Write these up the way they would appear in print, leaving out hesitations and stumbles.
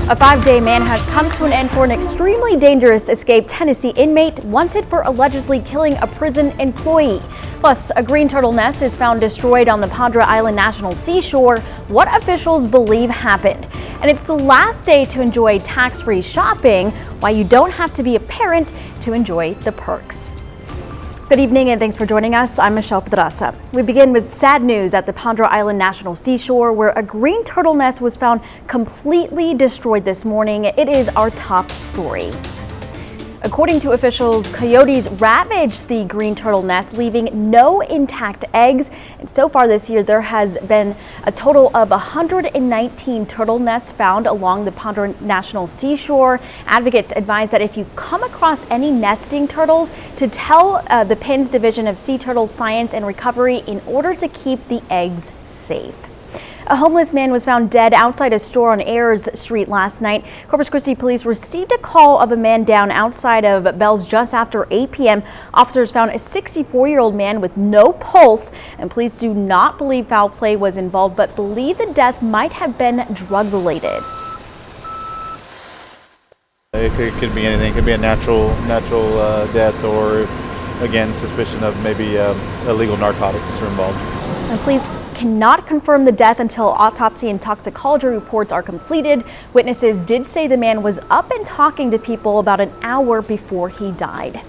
A 5-day manhunt comes to an end for an extremely dangerous escaped Tennessee inmate wanted for allegedly killing a prison employee. Plus, a green turtle nest is found destroyed on the Padre Island National Seashore. What officials believe happened. And it's the last day to enjoy tax-free shopping, why you don't have to be a parent to enjoy the perks. Good evening and thanks for joining us. I'm Michelle Pedraza. We begin with sad news at the Padre Island National Seashore, where a green turtle nest was found completely destroyed this morning. It is our top story. According to officials, coyotes ravaged the green turtle nest, leaving no intact eggs. And so far this year, there has been a total of 119 turtle nests found along the Padre National Seashore. Advocates advise that if you come across any nesting turtles, to tell the PINS Division of Sea Turtle Science and Recovery in order to keep the eggs safe. A homeless man was found dead outside a store on Ayers Street last night. Corpus Christi police received a call of a man down outside of Bell's just after 8 p.m. Officers found a 64-year-old man with no pulse, and police do not believe foul play was involved, but believe the death might have been drug-related. It could be anything. It could be a natural death, or again, suspicion of maybe illegal narcotics are involved. And police cannot confirm the death until autopsy and toxicology reports are completed. Witnesses did say the man was up and talking to people about an hour before he died.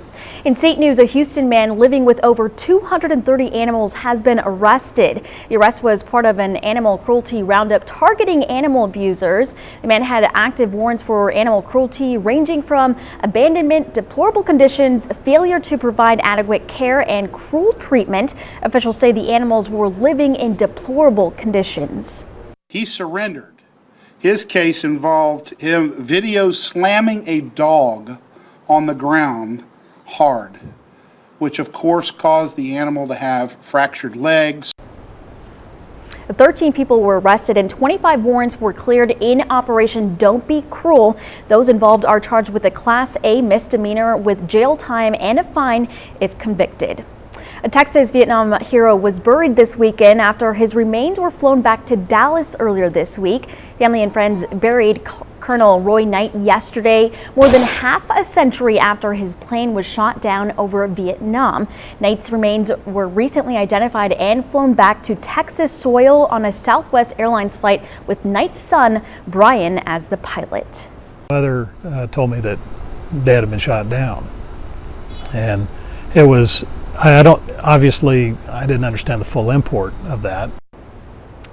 In state news, a Houston man living with over 230 animals has been arrested. The arrest was part of an animal cruelty roundup targeting animal abusers. The man had active warrants for animal cruelty ranging from abandonment, deplorable conditions, failure to provide adequate care, and cruel treatment. Officials say the animals were living in deplorable conditions. He surrendered. His case involved him video slamming a dog on the ground hard, which of course caused the animal to have fractured legs. 13 people were arrested and 25 warrants were cleared in Operation Don't Be Cruel. Those involved are charged with a Class A misdemeanor with jail time and a fine if convicted. A Texas Vietnam hero was buried this weekend after his remains were flown back to Dallas earlier this week. Family and friends buried Colonel Roy Knight yesterday, more than half a century after his plane was shot down over Vietnam. Knight's remains were recently identified and flown back to Texas soil on a Southwest Airlines flight with Knight's son, Brian, as the pilot. Mother told me that Dad had been shot down, and it was, I didn't understand the full import of that.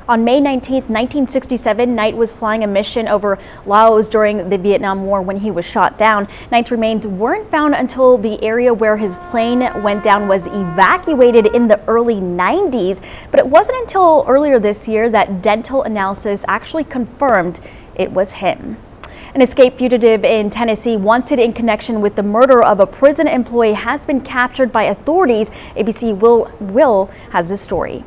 On May 19, 1967, Knight was flying a mission over Laos during the Vietnam War when he was shot down. Knight's remains weren't found until the area where his plane went down was evacuated in the early 90s. But it wasn't until earlier this year that dental analysis actually confirmed it was him. An escaped fugitive in Tennessee wanted in connection with the murder of a prison employee has been captured by authorities. ABC Will has this story.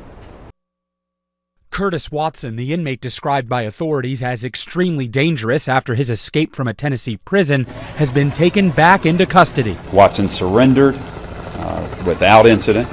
Curtis Watson, the inmate described by authorities as extremely dangerous after his escape from a Tennessee prison, has been taken back into custody. Watson surrendered without incident,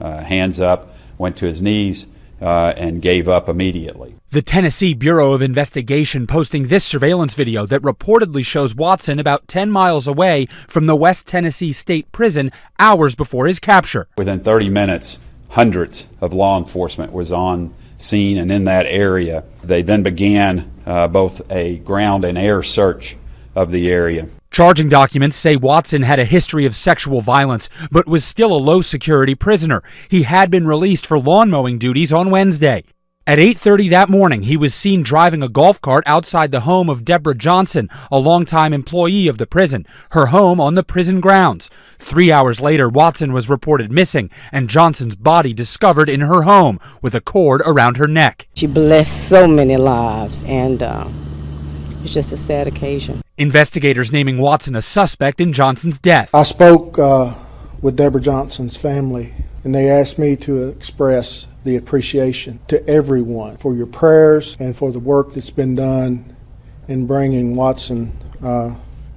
hands up, went to his knees, and gave up immediately. The Tennessee Bureau of Investigation posting this surveillance video that reportedly shows Watson about 10 miles away from the West Tennessee State Prison hours before his capture. Within 30 minutes, hundreds of law enforcement was on scene and in that area. They then began both a ground and air search of the area. Charging documents say Watson had a history of sexual violence, but was still a low-security prisoner. He had been released for lawn mowing duties on Wednesday. At 8:30 that morning, he was seen driving a golf cart outside the home of Deborah Johnson, a longtime employee of the prison, her home on the prison grounds. 3 hours later, Watson was reported missing and Johnson's body discovered in her home with a cord around her neck. She blessed so many lives, and it's just a sad occasion. Investigators naming Watson a suspect in Johnson's death. I spoke with Deborah Johnson's family, and they asked me to express the appreciation to everyone for your prayers and for the work that's been done in bringing Watson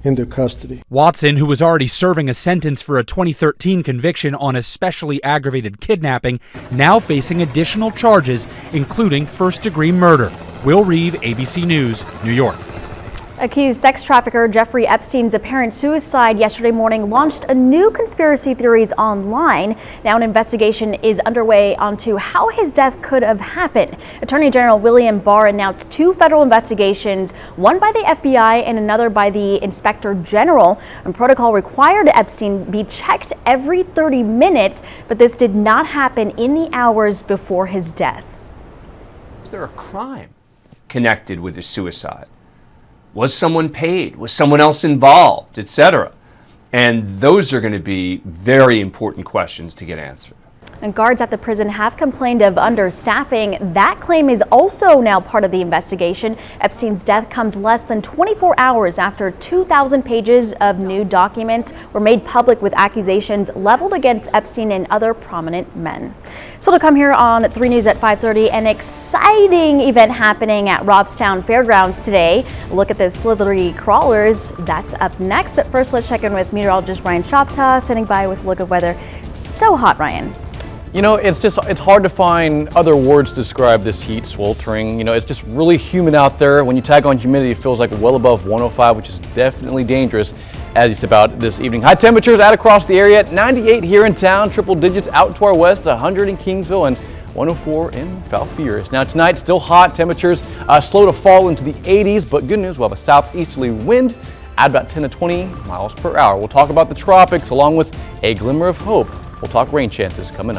into custody. Watson, who was already serving a sentence for a 2013 conviction on especially aggravated kidnapping, now facing additional charges, including first-degree murder. Will Reeve, ABC News, New York. Accused sex trafficker Jeffrey Epstein's apparent suicide yesterday morning launched a new conspiracy theories online. Now an investigation is underway onto how his death could have happened. Attorney General William Barr announced 2 federal investigations, one by the FBI and another by the Inspector General. And protocol required Epstein be checked every 30 minutes, but this did not happen in the hours before his death. Is there a crime connected with his suicide? Was someone paid? Was someone else involved, etc.? And those are going to be very important questions to get answered. And guards at the prison have complained of understaffing. That claim is also now part of the investigation. Epstein's death comes less than 24 hours after 2,000 pages of new documents were made public with accusations leveled against Epstein and other prominent men. So to come here on 3 News at 5:30, an exciting event happening at Robstown Fairgrounds today. A look at the slithery crawlers. That's up next. But first, let's check in with meteorologist Ryan Shoptaw, sitting by with a look at weather. So hot, Ryan. You know, it's hard to find other words to describe this heat, sweltering. You know, it's just really humid out there. When you tag on humidity, it feels like well above 105, which is definitely dangerous as you step out this evening. High temperatures out across the area, 98 here in town, triple digits out to our west, 100 in Kingsville, and 104 in Falfurrias. Now tonight, still hot, temperatures slow to fall into the 80s, but good news, we'll have a southeasterly wind at about 10 to 20 miles per hour. We'll talk about the tropics along with a glimmer of hope. We'll talk rain chances coming up.